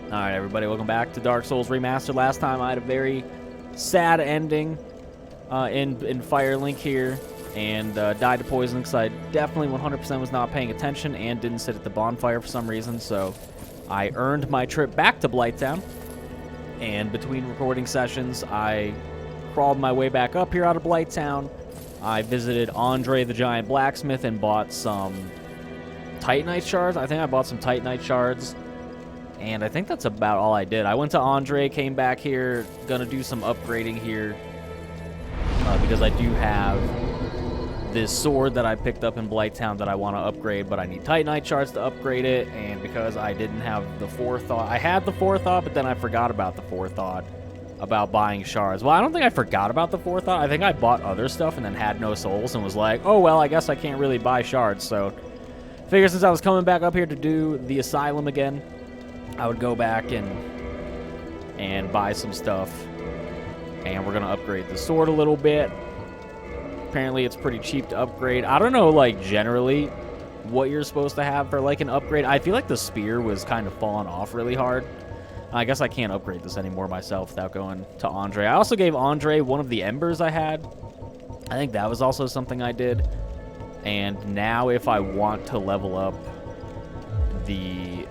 Alright, everybody, welcome back to Dark Souls Remastered. Last time I had a very sad ending in Firelink here, and died to poison because I definitely 100% was not paying attention and didn't sit at the bonfire for some reason, so I earned my trip back to Blighttown, and between recording sessions, I crawled my way back up here out of Blighttown. I visited Andre the Giant Blacksmith and bought some Titanite shards. I think I bought some Titanite shards. And I think that's about all I did. I went to Andre, came back here, gonna do some upgrading here. Because I do have this sword that I picked up in Blighttown that I want to upgrade, but I need Titanite shards to upgrade it. And because I didn't have the forethought, I had the forethought, but then I forgot about the forethought about buying shards. Well, I don't think I forgot about the forethought. I think I bought other stuff and then had no souls and was like, oh, well, I guess I can't really buy shards. So, figure since I was coming back up here to do the Asylum again, I would go back and buy some stuff, and we're gonna upgrade the sword a little bit. Apparently, it's pretty cheap to upgrade. I don't know, like, generally what you're supposed to have for, like, an upgrade. I feel like the spear was kind of falling off really hard. I guess I can't upgrade this anymore myself without going to Andre. I also gave Andre one of the embers I had. I think that was also something I did. And now if I want to level up the...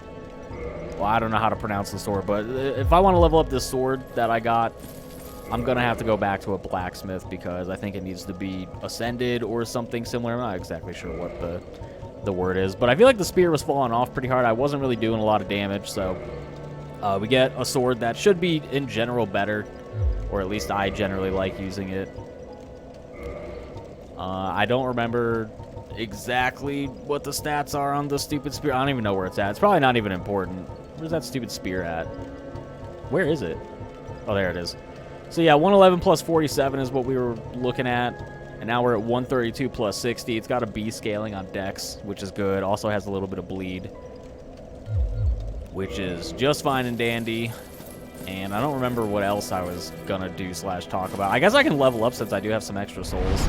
Well, I don't know how to pronounce the sword, but if I want to level up this sword that I got, I'm going to have to go back to a blacksmith because I think it needs to be ascended or something similar. I'm not exactly sure what the word is, but I feel like the spear was falling off pretty hard. I wasn't really doing a lot of damage, so we get a sword that should be, in general, better, or at least I generally like using it. I don't remember exactly what the stats are on the stupid spear. I don't even know where it's at. It's probably not even important. Where's that stupid spear at? Where is it? Oh, there it is. So yeah, 111 plus 47 is what we were looking at. And now we're at 132 plus 60. It's got a B scaling on dex, which is good. Also has a little bit of bleed, which is just fine and dandy. And I don't remember what else I was going to do / talk about. I guess I can level up since I do have some extra souls.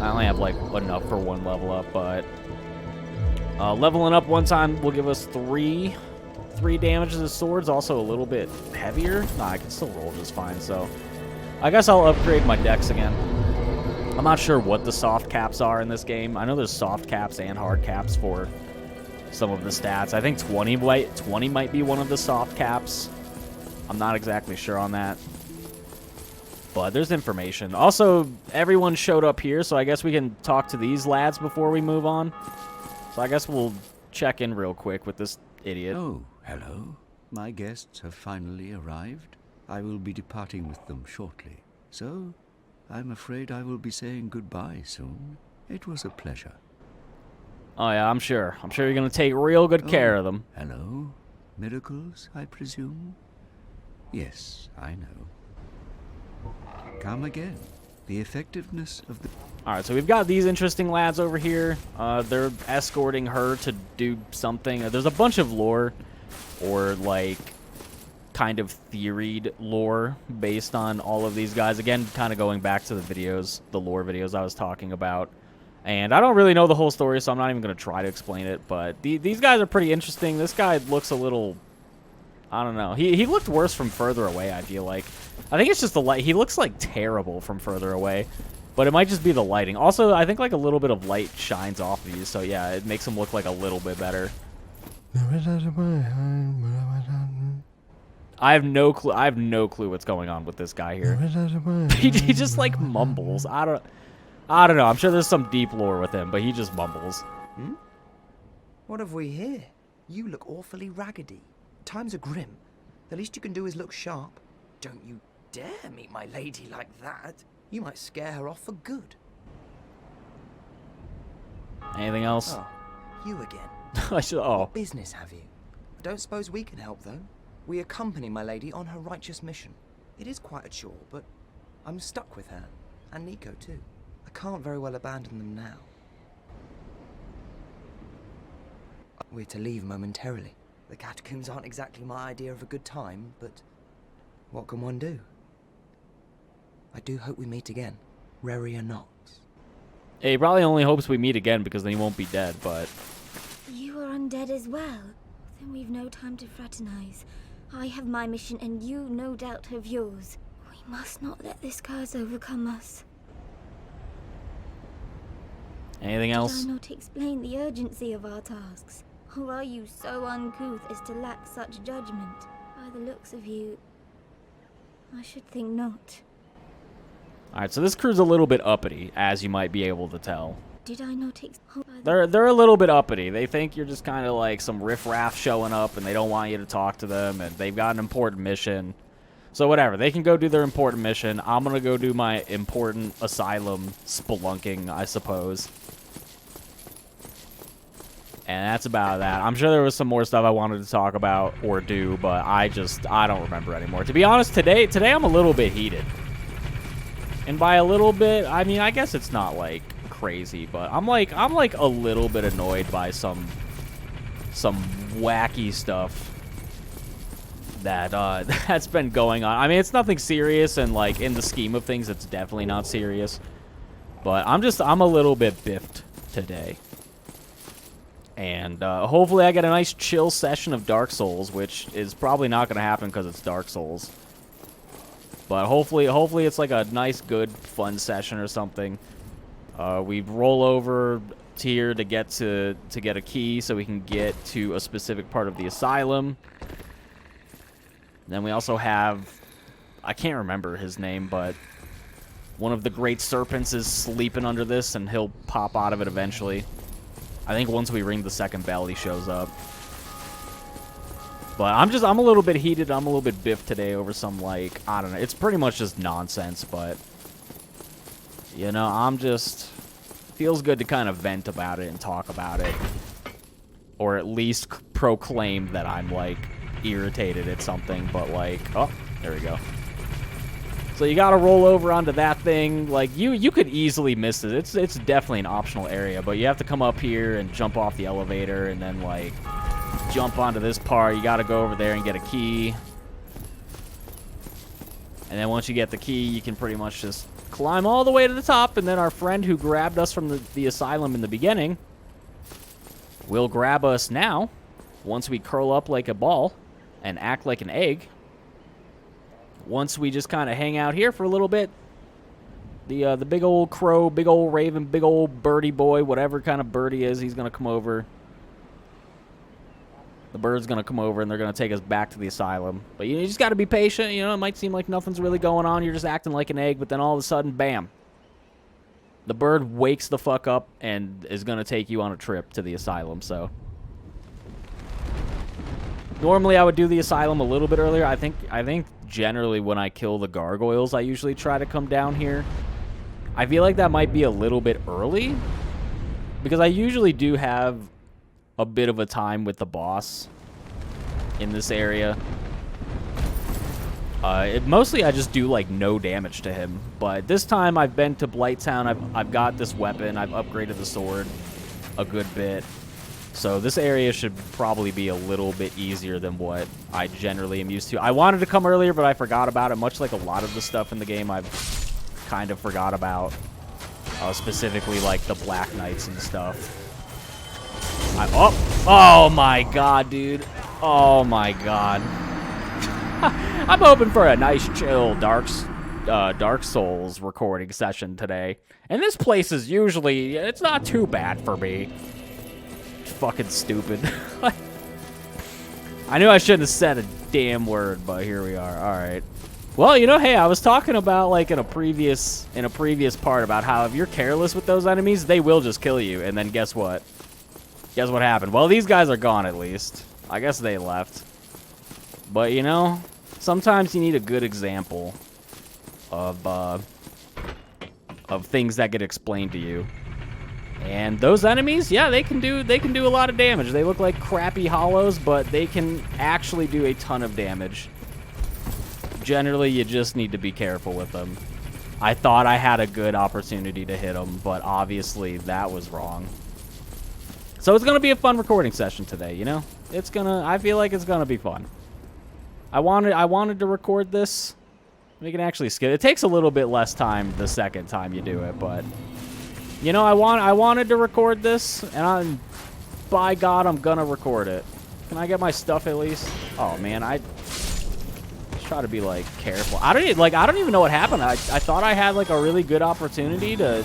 I only have, like, enough for one level up, but leveling up one time will give us 3 damage to the sword's also a little bit heavier. Nah, I can still roll just fine, so I guess I'll upgrade my dex again. I'm not sure what the soft caps are in this game. I know there's soft caps and hard caps for some of the stats. I think 20 might be one of the soft caps. I'm not exactly sure on that. But there's information. Also, everyone showed up here, so I guess we can talk to these lads before we move on. So I guess we'll check in real quick with this idiot. Oh, hello. My guests have finally arrived. I will be departing with them shortly. So, I'm afraid I will be saying goodbye soon. It was a pleasure. Oh yeah, I'm sure. I'm sure you're going to take real good care of them. Hello. Miracles, I presume? Yes, I know. Come again. The effectiveness of the... Alright, so we've got these interesting lads over here. They're escorting her to do something. There's a bunch of lore, or, like, kind of theoried lore based on all of these guys. Again, kind of going back to the videos, the lore videos I was talking about. And I don't really know the whole story, so I'm not even going to try to explain it. But these guys are pretty interesting. This guy looks a little... I don't know. He looked worse from further away, I feel like. I think it's just the light. He looks, like, terrible from further away. But it might just be the lighting. Also, I think, like, a little bit of light shines off these. So, yeah, it makes him look, like, a little bit better. I have no clue. I have no clue what's going on with this guy here. He just, like, mumbles. I don't know. I'm sure there's some deep lore with him, but he just mumbles. Hmm? What have we here? You look awfully raggedy. Times are grim. The least you can do is look sharp. Don't you dare meet my lady like that. You might scare her off for good. Anything else? Oh, you again. What business have you? I don't suppose we can help, though. We accompany my lady on her righteous mission. It is quite a chore, but I'm stuck with her. And Nico, too. I can't very well abandon them now. We're to leave momentarily. The catacombs aren't exactly my idea of a good time, but what can one do? I do hope we meet again, rare or not. He probably only hopes we meet again because then he won't be dead, but... You are undead as well. Then we've no time to fraternize. I have my mission and you no doubt have yours. We must not let this curse overcome us. Anything else? Did I not explain the urgency of our tasks? Or are you so uncouth as to lack such judgment? By the looks of you, I should think not. Alright, so this crew's a little bit uppity, as you might be able to tell. Did I not They're a little bit uppity. They think you're just kind of like some riffraff showing up, and they don't want you to talk to them, and they've got an important mission. So whatever, they can go do their important mission. I'm gonna go do my important asylum spelunking, I suppose. And that's about that. I'm sure there was some more stuff I wanted to talk about or do, but I don't remember anymore. To be honest, today I'm a little bit heated. And by a little bit, I mean, I guess it's not like crazy, but I'm like a little bit annoyed by some wacky stuff that that's been going on. I mean, it's nothing serious, and like in the scheme of things, it's definitely not serious. But I'm a little bit biffed today. And hopefully I get a nice chill session of Dark Souls, which is probably not going to happen because it's Dark Souls. But hopefully it's like a nice, good, fun session or something. We roll over here to get a key so we can get to a specific part of the asylum. Then we also have, I can't remember his name, but one of the great serpents is sleeping under this, and he'll pop out of it eventually. I think once we ring the second bell, he shows up. But I'm a little bit heated. I'm a little bit biffed today over some, like, I don't know. It's pretty much just nonsense, but, you know, feels good to kind of vent about it and talk about it. Or at least proclaim that I'm, like, irritated at something, but, like, oh, there we go. So you gotta roll over onto that thing. Like, you could easily miss it. It's definitely an optional area, but you have to come up here and jump off the elevator and then, like, jump onto this part. You gotta go over there and get a key. And then once you get the key, you can pretty much just climb all the way to the top, and then our friend who grabbed us from the asylum in the beginning will grab us now once we curl up like a ball and act like an egg. Once we just kind of hang out here for a little bit, the big old crow, big old raven, big old birdie boy, whatever kind of bird he is, he's going to come over. The bird's going to come over, and they're going to take us back to the asylum. But you just got to be patient. You know, it might seem like nothing's really going on. You're just acting like an egg, but then all of a sudden, bam. The bird wakes the fuck up and is going to take you on a trip to the asylum, so. Normally, I would do the asylum a little bit earlier. I think generally when I kill the gargoyles, I usually try to come down here. I feel like that might be a little bit early, because I usually do have a bit of a time with the boss in this area. Mostly I just do like no damage to him, but this time I've been to Blighttown. I've got this weapon. I've upgraded the sword a good bit. So this area should probably be a little bit easier than what I generally am used to. I wanted to come earlier, but I forgot about it. Much like a lot of the stuff in the game, I've kind of forgot about. Specifically, like, the Black Knights and stuff. Oh my god, dude. Oh my god. I'm hoping for a nice, chill Dark Souls recording session today. And this place is usually, it's not too bad for me. Fucking stupid. I knew I shouldn't have said a damn word, but here we are. All right. Well, you know, hey, I was talking about like in a previous part about how if you're careless with those enemies, they will just kill you. And then guess what? Guess what happened? Well, these guys are gone at least. I guess they left. But you know, sometimes you need a good example of things that get explained to you. And those enemies, yeah, they can do a lot of damage. They look like crappy hollows, but they can actually do a ton of damage. Generally, you just need to be careful with them. I thought I had a good opportunity to hit them, but obviously that was wrong. So it's going to be a fun recording session today, you know? I feel like it's going to be fun. I wanted to record this. We can actually skip. It takes a little bit less time the second time you do it, but you know, I wanted to record this, and by God, I'm gonna record it. Can I get my stuff at least? Oh man, I just try to be like careful. I don't even know what happened. I thought I had like a really good opportunity to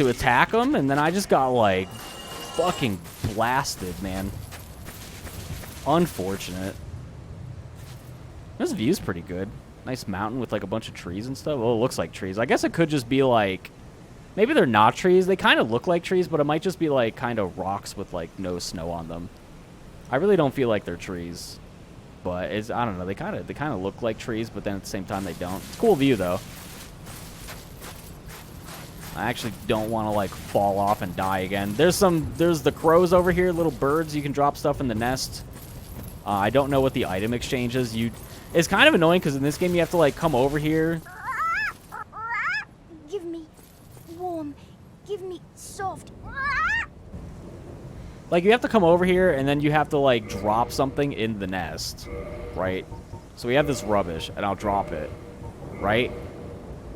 attack him, and then I just got like fucking blasted, man. Unfortunate. This view's pretty good. Nice mountain with like a bunch of trees and stuff. Well, it looks like trees. I guess it could just be like, maybe they're not trees. They kind of look like trees, but it might just be like kind of rocks with like no snow on them. I really don't feel like they're trees, but it's, I don't know. They kind of look like trees, but then at the same time they don't. It's a cool view though. I actually don't want to like fall off and die again. There's the crows over here, little birds. You can drop stuff in the nest. I don't know what the item exchange is. It's kind of annoying because in this game you have to like come over here. Give me warm. Give me soft. Like you have to come over here and then you have to like drop something in the nest, right? So we have this rubbish and I'll drop it, right?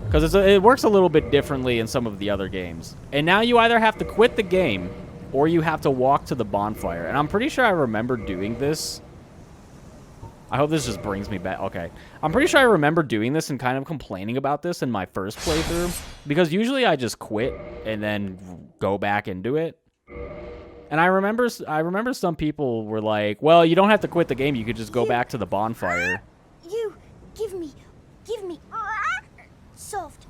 Because it works a little bit differently in some of the other games. And now you either have to quit the game or you have to walk to the bonfire. And I'm pretty sure I remember doing this. I hope this just brings me back. Okay. I'm pretty sure I remember doing this and kind of complaining about this in my first playthrough. Because usually I just quit and then go back into it. And I remember some people were like, well, you don't have to quit the game. You could just go back to the bonfire. You give me soft.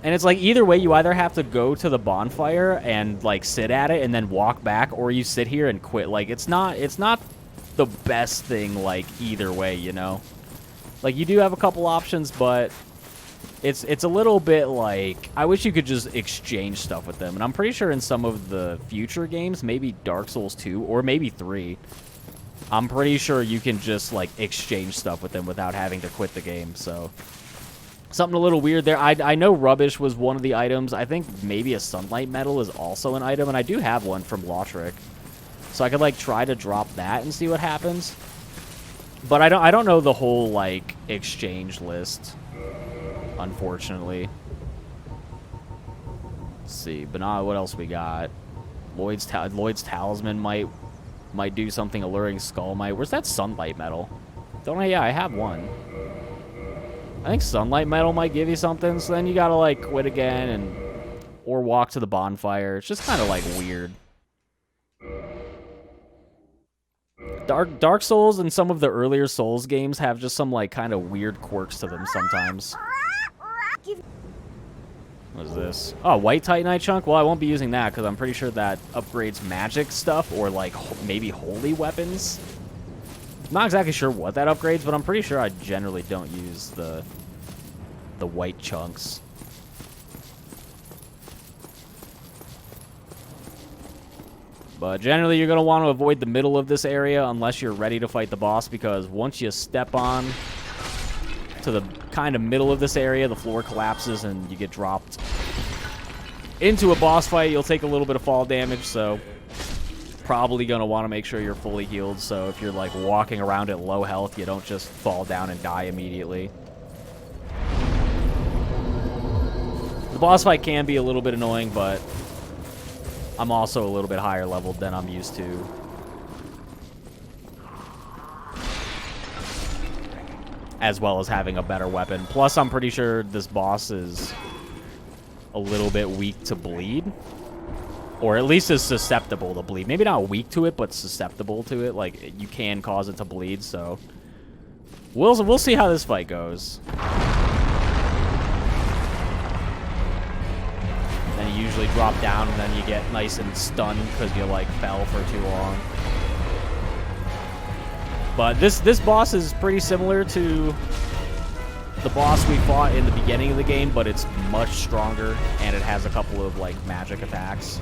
And it's like either way, you either have to go to the bonfire and like sit at it and then walk back, or you sit here and quit. Like it's not the best thing like either way, you know? Like you do have a couple options, but it's a little bit like I wish you could just exchange stuff with them. And I'm pretty sure in some of the future games, maybe Dark Souls 2 or maybe 3, I'm pretty sure you can just like exchange stuff with them without having to quit the game. So something a little weird there. I know rubbish was one of the items. I think maybe a sunlight medal is also an item, and I do have one from Lautrec. So I could like try to drop that and see what happens. But I don't know the whole like exchange list, unfortunately. Let's see, but now what else we got? Lloyd's Talisman might do something alluring. Skull might. Where's that sunlight medal? Don't I? Yeah, I have one. I think sunlight medal might give you something, so then you gotta like quit again or walk to the bonfire. It's just kind of like weird. Dark Souls and some of the earlier Souls games have just some like kind of weird quirks to them sometimes. What is this? Oh, white Titanite chunk? Well, I won't be using that because I'm pretty sure that upgrades magic stuff or like maybe holy weapons. I'm not exactly sure what that upgrades, but I'm pretty sure I generally don't use the white chunks. But generally, you're going to want to avoid the middle of this area unless you're ready to fight the boss, because once you step on to the kind of middle of this area, the floor collapses and you get dropped into a boss fight. You'll take a little bit of fall damage, so probably going to want to make sure you're fully healed. So if you're like walking around at low health, you don't just fall down and die immediately. The boss fight can be a little bit annoying, but I'm also a little bit higher leveled than I'm used to. As well as having a better weapon. Plus, I'm pretty sure this boss is a little bit weak to bleed. Or at least is susceptible to bleed. Maybe not weak to it, but susceptible to it. Like, you can cause it to bleed, so we'll see how this fight goes. Then you usually drop down, and then you get nice and stunned because you, like, fell for too long. But this boss is pretty similar to the boss we fought in the beginning of the game, but it's much stronger, and it has a couple of, like, magic attacks.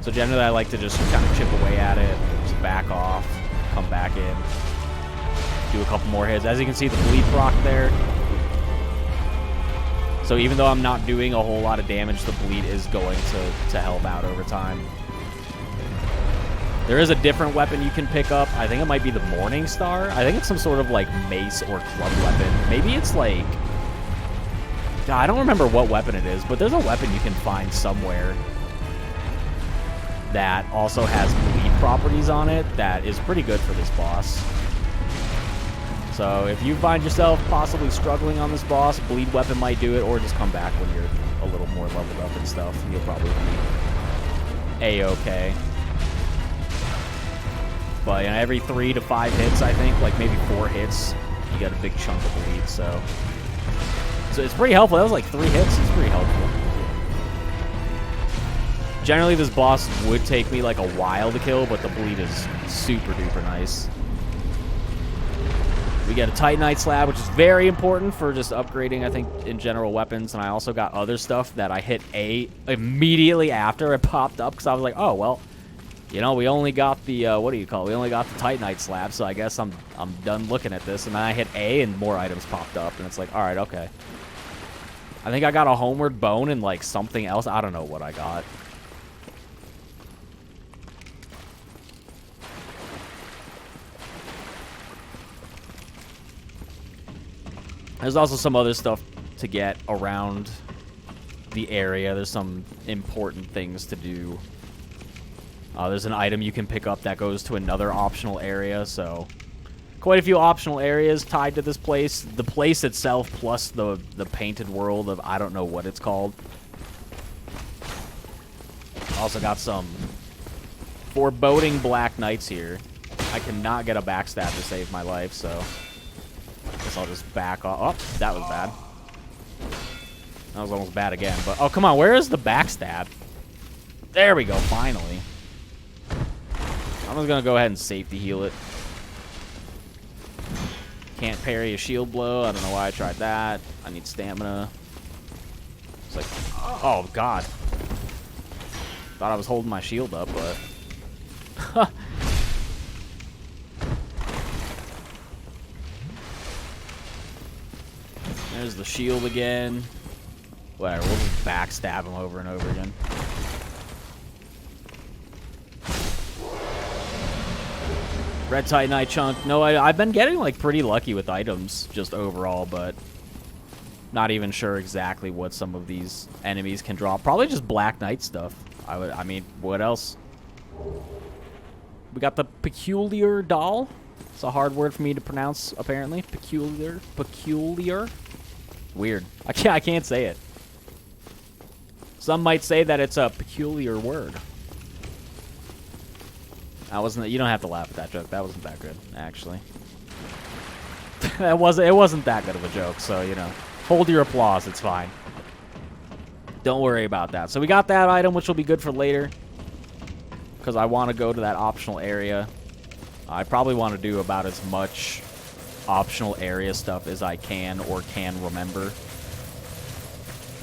So generally, I like to just kind of chip away at it, just back off, come back in, do a couple more hits. As you can see, the bleed proc there. So even though I'm not doing a whole lot of damage, the bleed is going to help out over time. There is a different weapon you can pick up. I think it might be the Morning Star. I think it's some sort of like mace or club weapon. Maybe it's like... I don't remember what weapon it is, but there's a weapon you can find somewhere that also has bleed properties on it that is pretty good for this boss. So if you find yourself possibly struggling on this boss, bleed weapon might do it, or just come back when you're a little more leveled up and stuff, and you'll probably be A-okay. But you know, every 3 to 5 hits, I think, like maybe 4 hits, you get a big chunk of bleed, so it's pretty helpful. That was like 3 hits. It's pretty helpful. Generally, this boss would take me like a while to kill, but the bleed is super duper nice. We get a Titanite slab, which is very important for just upgrading, I think, in general weapons. And I also got other stuff that I hit A immediately after it popped up, because I was like, oh, well, you know, we only got the, what do you call it? We only got the Titanite slab, so I guess I'm done looking at this. And then I hit A, and more items popped up, and it's like, all right, okay. I think I got a homeward bone and, like, something else. I don't know what I got. There's also some other stuff to get around the area. There's some important things to do. There's an item you can pick up that goes to another optional area, so quite a few optional areas tied to this place. The place itself plus the painted world of I don't know what it's called. Also got some foreboding Black Knights here. I cannot get a backstab to save my life, so guess I'll just back off. Oh, that was bad. That was almost bad again. But oh, come on, where is the backstab? There we go, finally. I'm just gonna go ahead and safety heal it. Can't parry a shield blow. I don't know why I tried that. I need stamina. It's like, oh god. Thought I was holding my shield up, but there's the shield again. Whatever, we'll just backstab him over and over again. Red Titanite chunk. No, I've been getting like pretty lucky with items just overall, but not even sure exactly what some of these enemies can drop. Probably just Black Knight stuff. I mean, what else? We got the Peculiar Doll. It's a hard word for me to pronounce, apparently. Peculiar. Weird. I can't say it. Some might say that it's a peculiar word. That wasn't. You don't have to laugh at that joke. That wasn't that good, actually. It wasn't that good of a joke. So you know, hold your applause. It's fine. Don't worry about that. So we got that item, which will be good for later, because I want to go to that optional area. I probably want to do about as much optional area stuff as I can or can remember.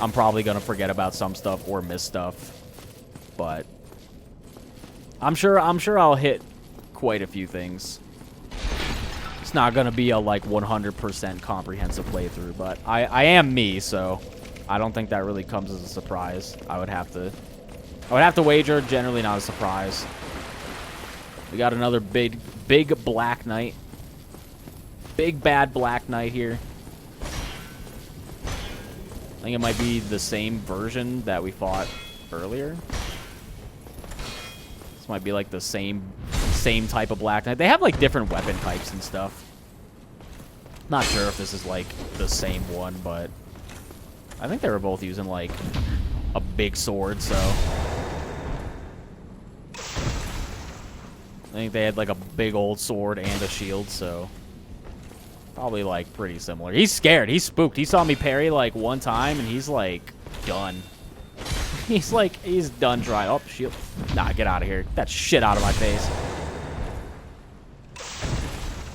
I'm probably going to forget about some stuff or miss stuff, but I'm sure I'll hit quite a few things. It's not going to be a like 100% comprehensive playthrough, but I am me, so I don't think that really comes as a surprise. I would have to wager, generally not a surprise. We got another big Black Knight. Big bad Black Knight here. I think it might be the same version that we fought earlier. This might be like the same type of Black Knight. They have like different weapon types and stuff. Not sure if this is like the same one, but I think they were both using like a big sword, so I think they had like a big old sword and a shield, so probably like pretty similar. He's scared. He's spooked. He saw me parry like one time and he's like done. He's done trying. Oh, shield. Nah, get out of here. Get that shit out of my face.